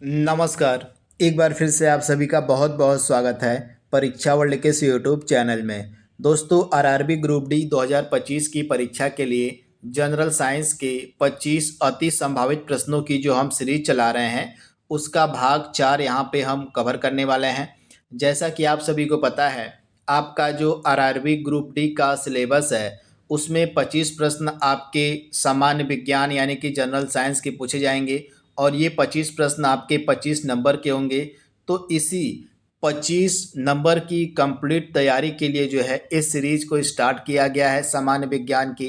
नमस्कार। एक बार फिर से आप सभी का बहुत बहुत स्वागत है परीक्षा वर्ल्ड के इस यूट्यूब चैनल में। दोस्तों, आरआरबी ग्रुप डी 2025 की परीक्षा के लिए जनरल साइंस के 25 अति संभावित प्रश्नों की जो हम सीरीज चला रहे हैं, उसका भाग 4 यहाँ पे हम कवर करने वाले हैं। जैसा कि आप सभी को पता है, आपका जो आरआरबी ग्रुप डी का सिलेबस है, उसमें 25 प्रश्न आपके सामान्य विज्ञान यानी कि जनरल साइंस के पूछे जाएंगे और ये 25 प्रश्न आपके 25 नंबर के होंगे। तो इसी 25 नंबर की कंप्लीट तैयारी के लिए जो है इस सीरीज को स्टार्ट किया गया है सामान्य विज्ञान की।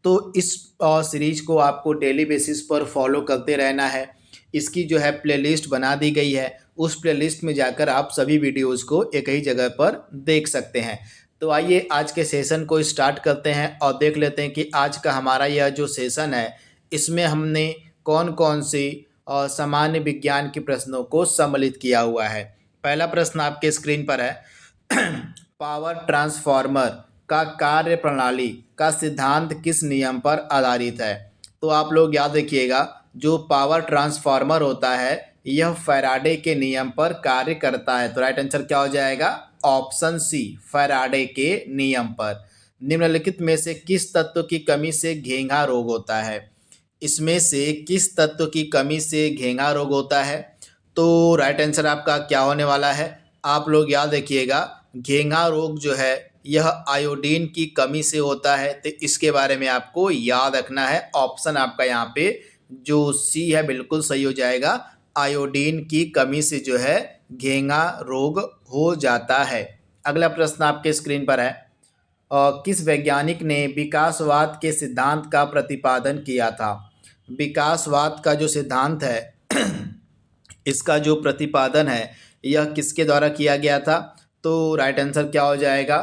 तो इस सीरीज को आपको डेली बेसिस पर फॉलो करते रहना है। इसकी जो है प्लेलिस्ट बना दी गई है, उस प्लेलिस्ट में जाकर आप सभी वीडियोज़ को एक ही जगह पर देख सकते हैं। तो आइए आज के सेशन को स्टार्ट करते हैं और देख लेते हैं कि आज का हमारा यह जो सेशन है, इसमें हमने कौन कौन सी और सामान्य विज्ञान के प्रश्नों को सम्मिलित किया हुआ है। पहला प्रश्न आपके स्क्रीन पर है पावर ट्रांसफार्मर का कार्य प्रणाली का सिद्धांत किस नियम पर आधारित है। तो आप लोग याद रखिएगा, जो पावर ट्रांसफार्मर होता है यह फैराडे के नियम पर कार्य करता है। तो राइट आंसर क्या हो जाएगा? ऑप्शन सी, फैराडे के नियम पर। निम्नलिखित में से किस तत्व की कमी से घेंघा रोग होता है? इसमें से किस तत्व की कमी से घेंघा रोग होता है? तो राइट आंसर आपका क्या होने वाला है? आप लोग याद रखिएगा, घेंघा रोग जो है यह आयोडीन की कमी से होता है। तो इसके बारे में आपको याद रखना है। ऑप्शन आपका यहाँ पे जो सी है बिल्कुल सही हो जाएगा। आयोडीन की कमी से जो है घेंघा रोग हो जाता है। अगला प्रश्न आपके स्क्रीन पर है किस वैज्ञानिक ने विकासवाद के सिद्धांत का प्रतिपादन किया था? विकासवाद का जो सिद्धांत है इसका जो प्रतिपादन है यह किसके द्वारा किया गया था? तो राइट आंसर क्या हो जाएगा?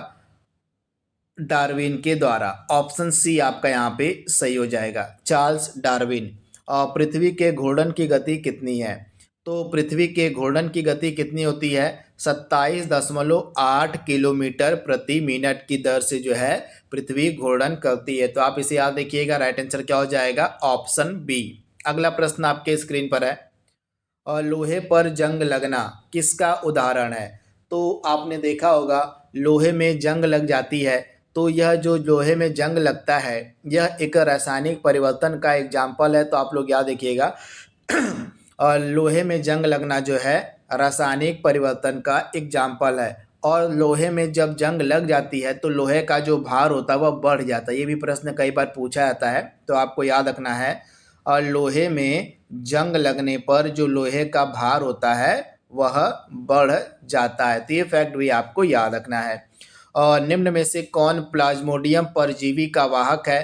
डार्विन के द्वारा। ऑप्शन सी आपका यहाँ पे सही हो जाएगा, चार्ल्स डार्विन। और पृथ्वी के घूर्णन की गति कितनी है? तो पृथ्वी के घूर्णन की गति कितनी होती है? 27.8 किलोमीटर प्रति मिनट की दर से जो है पृथ्वी घूर्णन करती है। तो आप इसे याद रखिएगा। राइट आंसर क्या हो जाएगा? Option B. अगला प्रश्न आपके स्क्रीन पर है और लोहे पर जंग लगना किसका उदाहरण है? तो आपने देखा होगा, लोहे में जंग लग जाती है तो यह जो लोहे में जंग लगता है यह एक रासायनिक परिवर्तन का एग्जाम्पल है। तो आप लोग याद रखिएगा और लोहे में जंग लगना जो है रासायनिक परिवर्तन का एग्जाम्पल है। और लोहे में जब जंग लग जाती है तो लोहे का जो भार होता है वह बढ़ जाता है। ये भी प्रश्न कई बार पूछा जाता है, तो आपको याद रखना है। और लोहे में जंग लगने पर जो लोहे का भार होता है वह बढ़ जाता है। तो ये फैक्ट भी आपको याद रखना है। और निम्न में से कौन प्लाज्मोडियम परजीवी का वाहक है?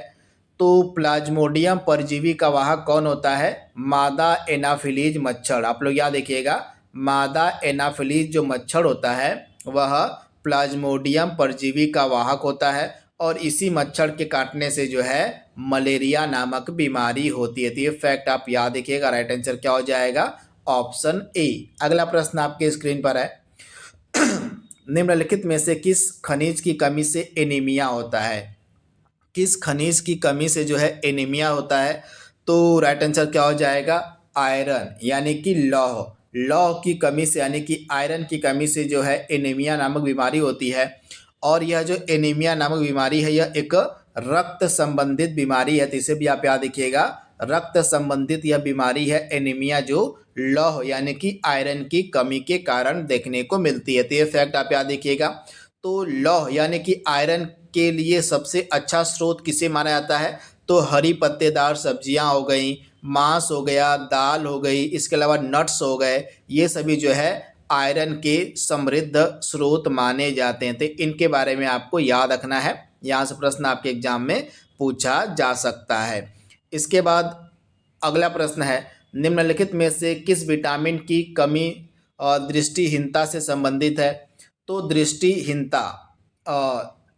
तो प्लाज्मोडियम परजीवी का वाहक कौन होता है? मादा एनाफिलीज मच्छर। आप लोग याद रखिएगा, मादा एनाफिलीज जो मच्छर होता है वह प्लाज्मोडियम परजीवी का वाहक होता है और इसी मच्छर के काटने से जो है मलेरिया नामक बीमारी होती है। तो ये फैक्ट आप याद रखिएगा। राइट आंसर क्या हो जाएगा? Option A. अगला प्रश्न आपके स्क्रीन पर है निम्नलिखित में से किस खनिज की कमी से एनीमिया होता है? किस खनिज की कमी से जो है एनीमिया होता है? तो राइट आंसर क्या हो जाएगा? आयरन यानी कि लौह। लौह की कमी से यानी कि आयरन की कमी से जो है एनीमिया नामक बीमारी होती है। और यह जो एनीमिया नामक बीमारी है यह एक रक्त संबंधित बीमारी है। तो इसे भी आप याद रखिएगा, रक्त संबंधित यह बीमारी है एनीमिया, जो लौह यानी कि आयरन की कमी के कारण देखने को मिलती है। तो ये फैक्ट आप याद रखिएगा। तो लौह यानी कि आयरन के लिए सबसे अच्छा स्रोत किसे माना जाता है? तो हरी पत्तेदार सब्जियां हो गई, मांस हो गया, दाल हो गई, इसके अलावा नट्स हो गए, ये सभी जो है आयरन के समृद्ध स्रोत माने जाते हैं। तो इनके बारे में आपको याद रखना है, यहाँ से प्रश्न आपके एग्जाम में पूछा जा सकता है। इसके बाद अगला प्रश्न है निम्नलिखित में से किस विटामिन की कमी दृष्टिहीनता से संबंधित है? तो दृष्टिहीनता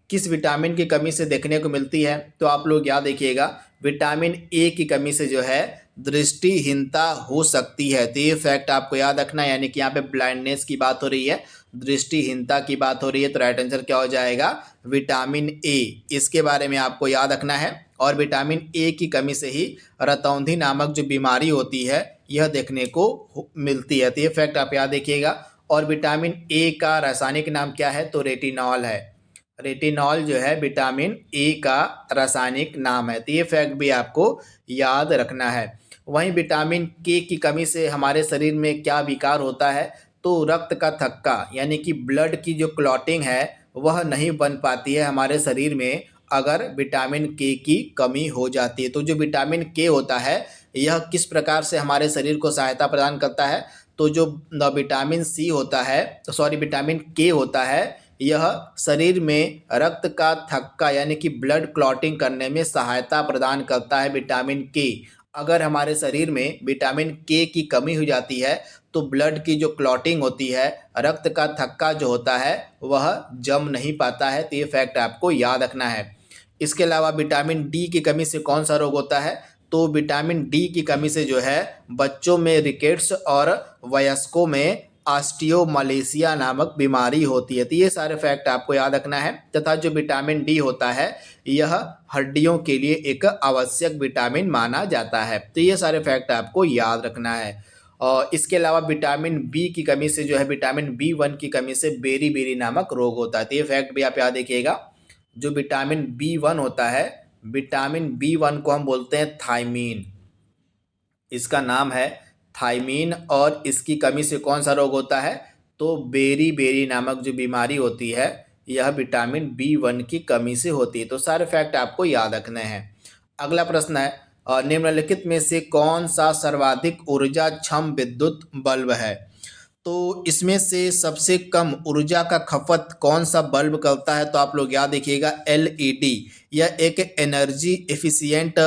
किस विटामिन की कमी से देखने को मिलती है? तो आप लोग याद रखिएगा, विटामिन ए की कमी से जो है दृष्टिहीनता हो सकती है। तो ये फैक्ट आपको याद रखना है, यानी कि यहाँ पे ब्लाइंडनेस की बात हो रही है, दृष्टिहीनता की बात हो रही है। तो राइट आंसर क्या हो जाएगा? Vitamin A. इसके बारे में आपको याद रखना है। और विटामिन ए की कमी से ही रतौंधी नामक जो बीमारी होती है यह देखने को मिलती है। तो ये फैक्ट आप याद रखिएगा। और विटामिन ए का रासायनिक नाम क्या है? तो रेटिनॉल है। रेटिनॉल जो है विटामिन ए का रासायनिक नाम है। तो ये फैक्ट भी आपको याद रखना है। वहीं विटामिन के की कमी से हमारे शरीर में क्या विकार होता है? तो रक्त का थक्का यानी कि ब्लड की जो क्लॉटिंग है वह नहीं बन पाती है हमारे शरीर में अगर विटामिन के की कमी हो जाती है। तो जो विटामिन के होता है यह किस प्रकार से हमारे शरीर को सहायता प्रदान करता है? तो जो विटामिन सी होता है, विटामिन के होता है, यह शरीर में रक्त का थक्का यानी कि ब्लड क्लॉटिंग करने में सहायता प्रदान करता है विटामिन के। अगर हमारे शरीर में विटामिन के की कमी हो जाती है तो ब्लड की जो क्लॉटिंग होती है, रक्त का थक्का जो होता है वह जम नहीं पाता है। तो ये फैक्ट आपको याद रखना है। इसके अलावा विटामिन डी की कमी से कौन सा रोग होता है? तो विटामिन डी की कमी से जो है बच्चों में रिकेट्स और वयस्कों में ऑस्टियोमलेशिया नामक बीमारी होती है। तो ये सारे फैक्ट आपको याद रखना है। तथा जो विटामिन डी होता है यह हड्डियों के लिए एक आवश्यक विटामिन माना जाता है। तो ये सारे फैक्ट आपको याद रखना है। और इसके अलावा विटामिन बी की कमी से जो है विटामिन बी1 की कमी से बेरी बेरी नामक रोग होता है। तो ये फैक्ट भी आप याद रखिएगा। जो विटामिन बी1 होता है, विटामिन बी1 को हम बोलते हैं थायमीन। इसका नाम है थायमीन और इसकी कमी से कौन सा रोग होता है? तो बेरी बेरी नामक जो बीमारी होती है यह विटामिन बी1 की कमी से होती है। तो सारे फैक्ट आपको याद रखने हैं। अगला प्रश्न है निम्नलिखित में से कौन सा सर्वाधिक ऊर्जा क्षम विद्युत बल्ब है? तो इसमें से सबसे कम ऊर्जा का खपत कौन सा बल्ब करता है? तो आप लोग याद रखिएगा एलईडी। यह एक एनर्जी एफिशिएंट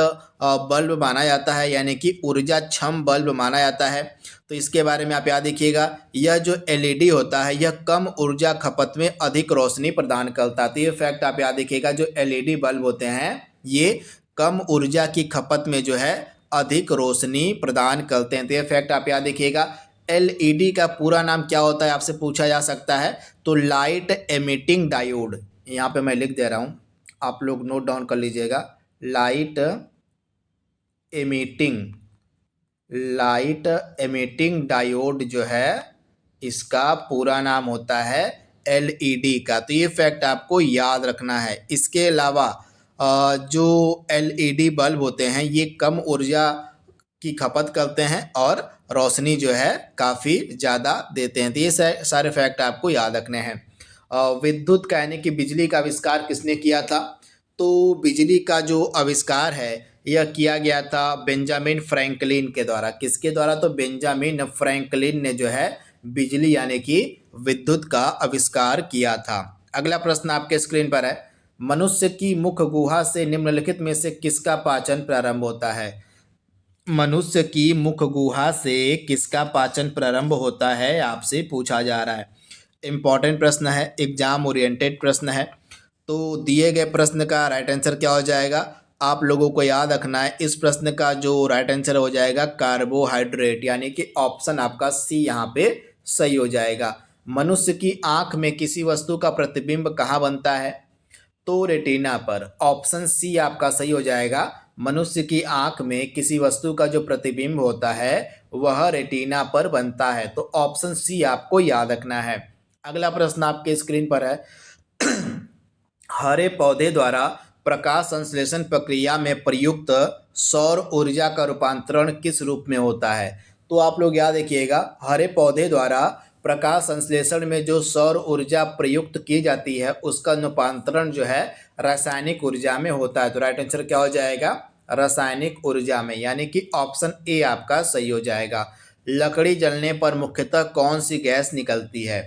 बल्ब माना जाता है यानी कि ऊर्जा क्षम बल्ब माना जाता है। तो इसके बारे में आप याद रखिएगा। यह जो एलईडी होता है यह कम ऊर्जा खपत में अधिक रोशनी प्रदान करता है। तो ये फैक्ट आप याद रखिएगा। जो एलईडी बल्ब होते हैं ये कम ऊर्जा की खपत में जो है अधिक रोशनी प्रदान करते हैं। तो ये फैक्ट आप याद रखिएगा। एलईडी का पूरा नाम क्या होता है आपसे पूछा जा सकता है। तो लाइट एमिटिंग डायोड। यहाँ पे मैं लिख दे रहा हूँ, आप लोग नोट डाउन कर लीजिएगा। लाइट एमिटिंग डायोड जो है इसका पूरा नाम होता है एलईडी का। तो ये फैक्ट आपको याद रखना है। इसके अलावा जो एलईडी बल्ब होते हैं ये कम ऊर्जा की खपत करते हैं और रोशनी जो है काफ़ी ज़्यादा देते हैं। तो ये सारे फैक्ट आपको याद रखने हैं। विद्युत का यानी कि बिजली का आविष्कार किसने किया था? तो बिजली का जो आविष्कार है यह किया गया था बेंजामिन फ्रैंकलिन के द्वारा। किसके द्वारा? तो बेंजामिन फ्रैंकलिन ने जो है बिजली यानी कि विद्युत का आविष्कार किया था। अगला प्रश्न आपके स्क्रीन पर है मनुष्य की मुख गुहा से निम्नलिखित में से किसका पाचन प्रारंभ होता है? मनुष्य की मुख गुहा से किसका पाचन प्रारंभ होता है आपसे पूछा जा रहा है। इम्पॉर्टेंट प्रश्न है, एग्जाम ओरिएंटेड प्रश्न है। तो दिए गए प्रश्न का राइट आंसर क्या हो जाएगा? आप लोगों को याद रखना है इस प्रश्न का जो राइट आंसर हो जाएगा कार्बोहाइड्रेट यानी कि ऑप्शन आपका सी यहाँ पे सही हो जाएगा। मनुष्य की आंख में किसी वस्तु का प्रतिबिंब कहाँ बनता है? तो रेटिना पर। ऑप्शन सी आपका सही हो जाएगा। मनुष्य की आंख में किसी वस्तु का जो प्रतिबिंब होता है वह रेटिना पर बनता है। तो ऑप्शन सी आपको याद रखना है। अगला प्रश्न आपके स्क्रीन पर है हरे पौधे द्वारा प्रकाश संश्लेषण प्रक्रिया में प्रयुक्त सौर ऊर्जा का रूपांतरण किस रूप में होता है? तो आप लोग याद रखिएगा हरे पौधे द्वारा प्रकाश संश्लेषण में जो सौर ऊर्जा प्रयुक्त की जाती है उसका रूपांतरण जो है रासायनिक ऊर्जा में होता है। तो राइट आंसर क्या हो जाएगा? रासायनिक ऊर्जा में यानी कि ऑप्शन ए आपका सही हो जाएगा। लकड़ी जलने पर मुख्यतः कौन सी गैस निकलती है?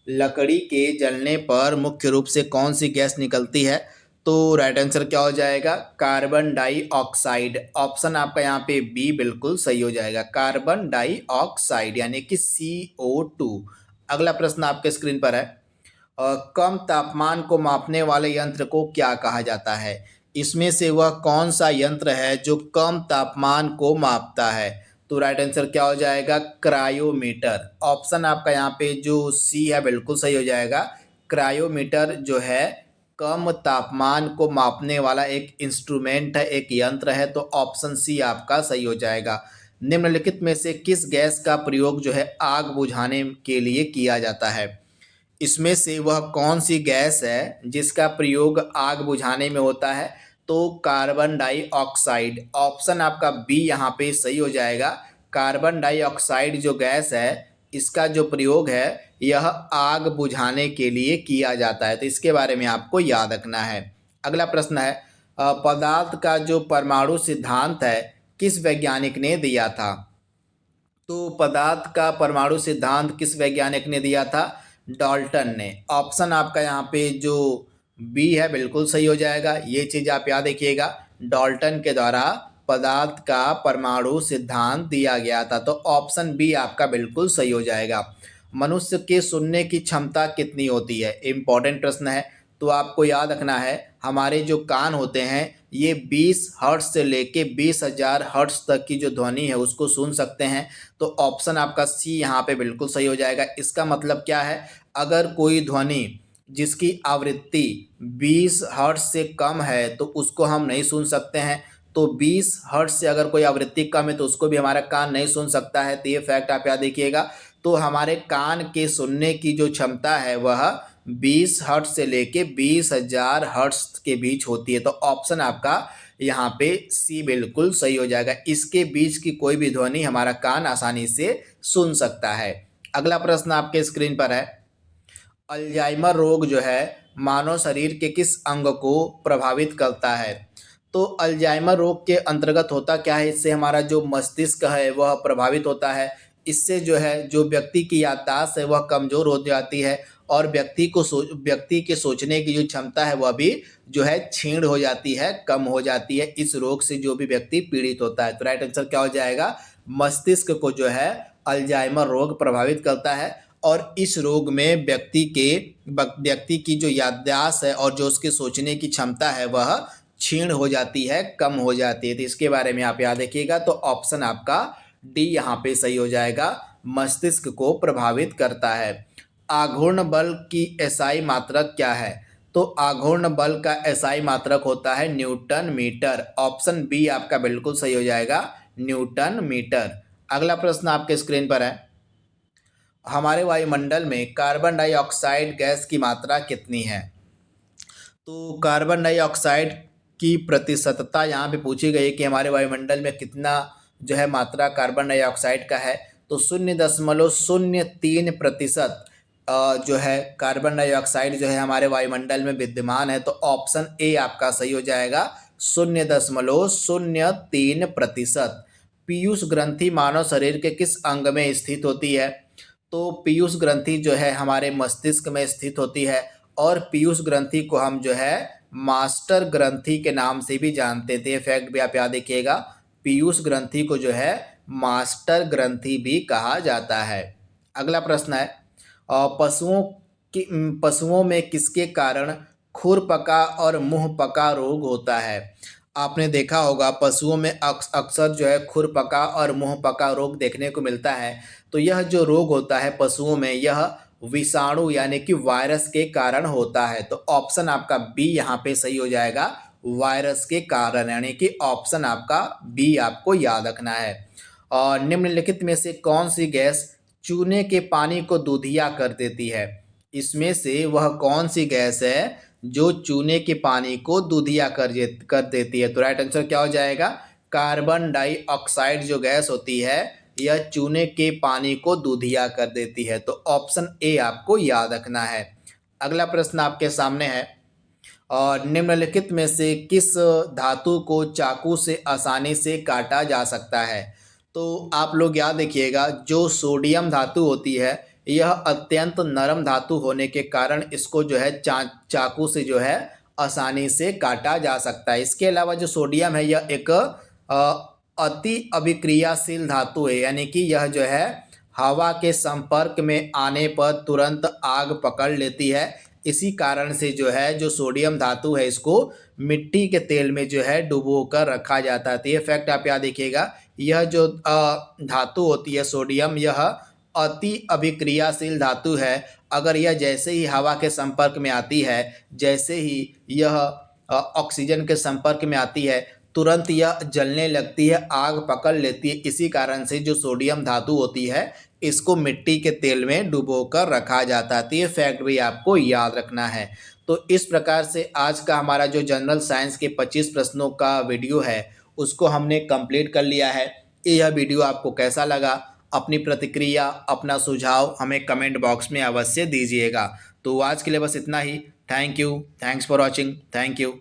लकड़ी के जलने पर मुख्य रूप से कौन सी गैस निकलती है? तो राइट आंसर क्या हो जाएगा? Carbon dioxide. ऑप्शन आपका यहाँ पे बी बिल्कुल सही हो जाएगा। कार्बन डाइऑक्साइड यानी कि CO2। अगला प्रश्न आपके स्क्रीन पर है कम तापमान को मापने वाले यंत्र को क्या कहा जाता है? इसमें से वह कौन सा यंत्र है जो कम तापमान को मापता है? तो राइट आंसर क्या हो जाएगा? क्रायोमीटर। ऑप्शन आपका यहाँ पे जो सी है बिल्कुल सही हो जाएगा। क्रायोमीटर जो है कम तापमान को मापने वाला एक इंस्ट्रूमेंट है, एक यंत्र है। तो ऑप्शन सी आपका सही हो जाएगा। निम्नलिखित में से किस गैस का प्रयोग जो है आग बुझाने के लिए किया जाता है? इसमें से वह कौन सी गैस है जिसका प्रयोग आग बुझाने में होता है? तो कार्बन डाइऑक्साइड। ऑप्शन आपका बी यहाँ पे सही हो जाएगा। कार्बन डाइऑक्साइड जो गैस है इसका जो प्रयोग है यह आग बुझाने के लिए किया जाता है, तो इसके बारे में आपको याद रखना है। अगला प्रश्न है, पदार्थ का जो परमाणु सिद्धांत है किस वैज्ञानिक ने दिया था? तो पदार्थ का परमाणु सिद्धांत किस वैज्ञानिक ने दिया था? डाल्टन ने। ऑप्शन आपका यहाँ पे जो बी है बिल्कुल सही हो जाएगा। ये चीज़ आप याद रखिएगा, डाल्टन के द्वारा पदार्थ का परमाणु सिद्धांत दिया गया था, तो ऑप्शन बी आपका बिल्कुल सही हो जाएगा। मनुष्य के सुनने की क्षमता कितनी होती है? इम्पॉर्टेंट प्रश्न है, तो आपको याद रखना है हमारे जो कान होते हैं ये 20 हर्ट्ज से लेके 20,000 हर्ट्ज तक की जो ध्वनि है उसको सुन सकते हैं, तो ऑप्शन आपका सी यहाँ पे बिल्कुल सही हो जाएगा। इसका मतलब क्या है, अगर कोई ध्वनि जिसकी आवृत्ति 20 हर्ट्ज से कम है तो उसको हम नहीं सुन सकते हैं, तो 20 हर्ट्ज से अगर कोई आवृत्ति कम है तो उसको भी हमारा कान नहीं सुन सकता है, तो ये फैक्ट आप याद रखिएगा। तो हमारे कान के सुनने की जो क्षमता है वह 20 हर्ट्ज से लेके 20,000 हर्ट्ज के बीच होती है, तो ऑप्शन आपका यहाँ पे सी बिल्कुल सही हो जाएगा। इसके बीच की कोई भी ध्वनि हमारा कान आसानी से सुन सकता है। अगला प्रश्न आपके स्क्रीन पर है, अल्जाइमर रोग जो है मानव शरीर के किस अंग को प्रभावित करता है? तो अल्जाइमर रोग के अंतर्गत होता क्या है, इससे हमारा जो मस्तिष्क है वह प्रभावित होता है। इससे जो है जो व्यक्ति की याददाश्त है वह कमज़ोर हो जाती है और व्यक्ति के सोचने की जो क्षमता है वह भी जो है क्षीण हो जाती है, कम हो जाती है इस रोग से जो भी व्यक्ति पीड़ित होता है। तो राइट आंसर क्या हो जाएगा, मस्तिष्क को जो है अल्जाइमर रोग प्रभावित करता है और इस रोग में व्यक्ति की जो याददाश्त है और जो उसके सोचने की क्षमता है वह क्षीण हो जाती है, कम हो जाती है। तो इसके बारे में आप याद रखिएगा, तो ऑप्शन आपका डी यहाँ पे सही हो जाएगा, मस्तिष्क को प्रभावित करता है। आघूर्ण बल की एसआई मात्रक क्या है? तो आघूर्ण बल का एसआई मात्रक होता है न्यूटन मीटर। ऑप्शन बी आपका बिल्कुल सही हो जाएगा, न्यूटन मीटर। अगला प्रश्न आपके स्क्रीन पर है, हमारे वायुमंडल में कार्बन डाइऑक्साइड गैस की मात्रा कितनी है? तो कार्बन डाइऑक्साइड की प्रतिशतता यहाँ पे पूछी गई है कि हमारे वायुमंडल में कितना जो है मात्रा कार्बन डाइऑक्साइड का है, तो 0.03% जो है कार्बन डाइऑक्साइड जो है हमारे वायुमंडल में विद्यमान है, तो ऑप्शन ए आपका सही हो जाएगा, 0.03%। पीयूष ग्रंथि मानव शरीर के किस अंग में स्थित होती है? तो पीयूष ग्रंथि जो है हमारे मस्तिष्क में स्थित होती है और पीयूष ग्रंथि को हम जो है मास्टर ग्रंथि के नाम से भी जानते थे। फैक्ट भी आप याद रखिएगा, पीयूष ग्रंथि को जो है मास्टर ग्रंथि भी कहा जाता है। अगला प्रश्न है, पशुओं में किसके कारण खुरपका और मुंहपका रोग होता है? आपने देखा होगा पशुओं में अक्सर जो है खुरपका और मुंहपका रोग देखने को मिलता है, तो यह जो रोग होता है पशुओं में यह विषाणु यानी कि वायरस के कारण होता है, तो ऑप्शन आपका बी यहाँ पे सही हो जाएगा, वायरस के कारण, यानी कि ऑप्शन आपका बी आपको याद रखना है। और निम्नलिखित में से कौन सी गैस चूने के पानी को दूधिया कर देती है? इसमें से वह कौन सी गैस है जो चूने के पानी को दूधिया कर देती है? तो राइट आंसर क्या हो जाएगा, कार्बन डाइऑक्साइड जो गैस होती है यह चूने के पानी को दूधिया कर देती है, तो ऑप्शन ए आपको याद रखना है। अगला प्रश्न आपके सामने है, और निम्नलिखित में से किस धातु को चाकू से आसानी से काटा जा सकता है? तो आप लोग याद रखिएगा, जो सोडियम धातु होती है यह अत्यंत नरम धातु होने के कारण इसको जो है चाकू से जो है आसानी से काटा जा सकता है। इसके अलावा जो सोडियम है यह एक अति अभिक्रियाशील धातु है, यानी कि यह जो है हवा के संपर्क में आने पर तुरंत आग पकड़ लेती है। इसी कारण से जो है जो सोडियम धातु है इसको मिट्टी के तेल में जो है डुबो कर रखा जाता है। तो ये फैक्ट आप याद रखिएगा, यह जो धातु होती है सोडियम यह अति अभिक्रियाशील धातु है। अगर यह जैसे ही हवा के संपर्क में आती है, जैसे ही यह ऑक्सीजन के संपर्क में आती है तुरंत यह जलने लगती है, आग पकड़ लेती है। इसी कारण से जो सोडियम धातु होती है इसको मिट्टी के तेल में डुबोकर रखा जाता है। तो ये फैक्ट भी आपको याद रखना है। तो इस प्रकार से आज का हमारा जो जनरल साइंस के 25 प्रश्नों का वीडियो है उसको हमने कंप्लीट कर लिया है। यह वीडियो आपको कैसा लगा, अपनी प्रतिक्रिया, अपना सुझाव हमें कमेंट बॉक्स में अवश्य दीजिएगा। तो आज के लिए बस इतना ही। Thank you, thanks for watching, thank you.